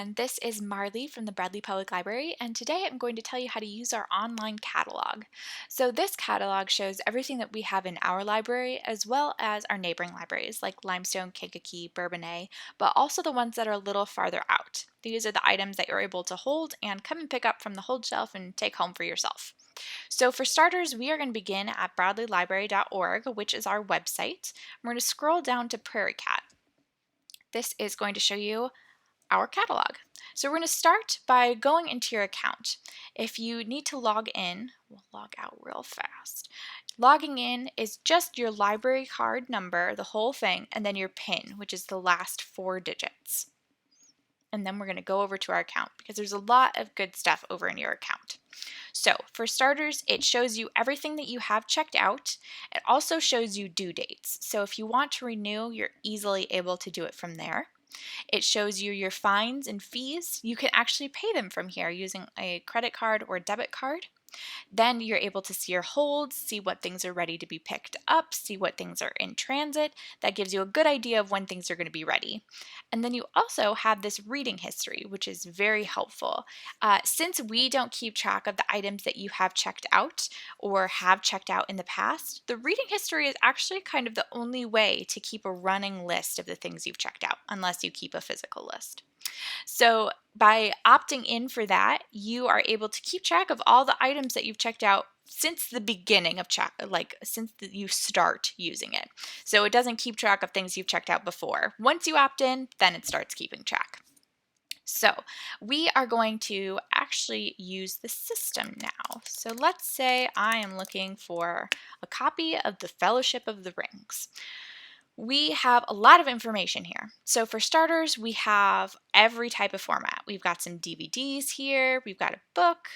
And this is Marley from the Bradley Public Library, and today I'm going to tell you how to use our online catalog. So this catalog shows everything that we have in our library as well as our neighboring libraries like Limestone, Kankakee, Bourbonnais, but also the ones that are a little farther out. These are the items that you're able to hold and come and pick up from the hold shelf and take home for yourself. So for starters, we are going to begin at bradleylibrary.org, which is our website. We're going to scroll down to PraireCat. This is going to show you our catalog. So we're going to start by going into your account. If you need to log in, we'll log out real fast. Logging in is just your library card number, the whole thing, and then your PIN, which is the last 4 digits. And then we're going to go over to our account because there's a lot of good stuff over in your account. So for starters, it shows you everything that you have checked out. It also shows you due dates. So if you want to renew, you're easily able to do it from there. It shows you your fines and fees. You can actually pay them from here using a credit card or debit card. Then you're able to see your holds, see what things are ready to be picked up, see what things are in transit. That gives you a good idea of when things are going to be ready. And then you also have this reading history, which is very helpful. Since we don't keep track of the items that you have checked out or have checked out in the past, the reading history is actually kind of the only way to keep a running list of the things you've checked out, unless you keep a physical list. So by opting in for that, you are able to keep track of all the items that you've checked out since the beginning of you start using it. So it doesn't keep track of things you've checked out before. Once you opt in, then it starts keeping track. So we are going to actually use the system now. So let's say I am looking for a copy of the Fellowship of the Rings. We have a lot of information here. So for starters, we have every type of format. We've got some DVDs here, we've got a book.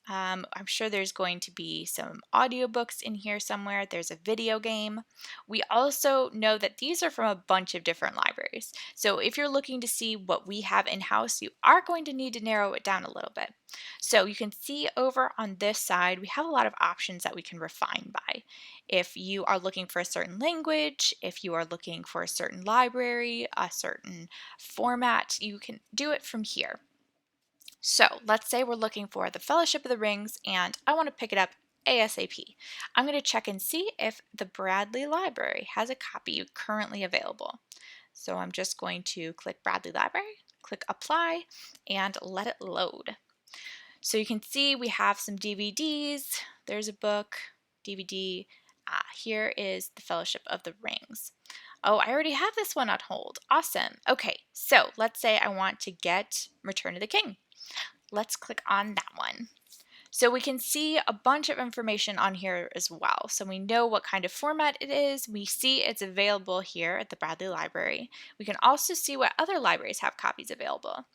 I'm sure there's going to be some audiobooks in here somewhere. There's a video game. We also know that these are from a bunch of different libraries. So if you're looking to see what we have in-house, you are going to need to narrow it down a little bit. So you can see over on this side, we have a lot of options that we can refine by. If you are looking for a certain language, if you are looking for a certain library, a certain format, you can do it from here. So let's say we're looking for the Fellowship of the Rings and I want to pick it up ASAP. I'm going to check and see if the Bradley Library has a copy currently available. So I'm just going to click Bradley Library, click Apply, and let it load. So you can see we have some DVDs. There's a book, DVD. Here is the Fellowship of the Rings. Oh, I already have this one on hold. Awesome. Okay, so let's say I want to get Return of the King. Let's click on that one. So we can see a bunch of information on here as well. So we know what kind of format it is. We see it's available here at the Bradley Library. We can also see what other libraries have copies available.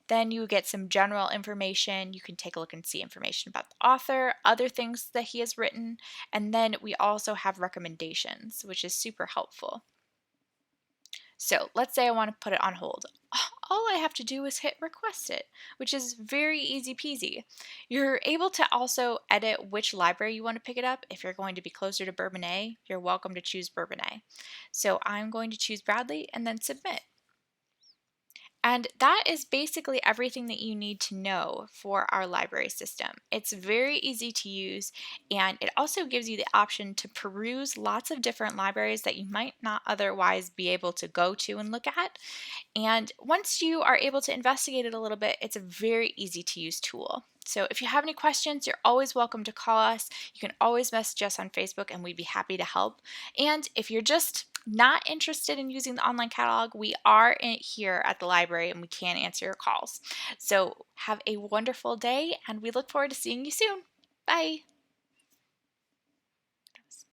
Then you get some general information. You can take a look and see information about the author, other things that he has written, and then we also have recommendations, which is super helpful. So let's say I want to put it on hold. All I have to do is hit request it, which is very easy peasy. You're able to also edit which library you want to pick it up. If you're going to be closer to Bourbonnais, you're welcome to choose Bourbonnais. So I'm going to choose Bradley and then submit. And that is basically everything that you need to know for our library system. It's very easy to use, and it also gives you the option to peruse lots of different libraries that you might not otherwise be able to go to and look at. And once you are able to investigate it a little bit, it's a very easy to use tool. So if you have any questions, you're always welcome to call us. You can always message us on Facebook and we'd be happy to help. And if you're just not interested in using the online catalog, we are here at the library and we can answer your calls. So have a wonderful day and we look forward to seeing you soon. Bye.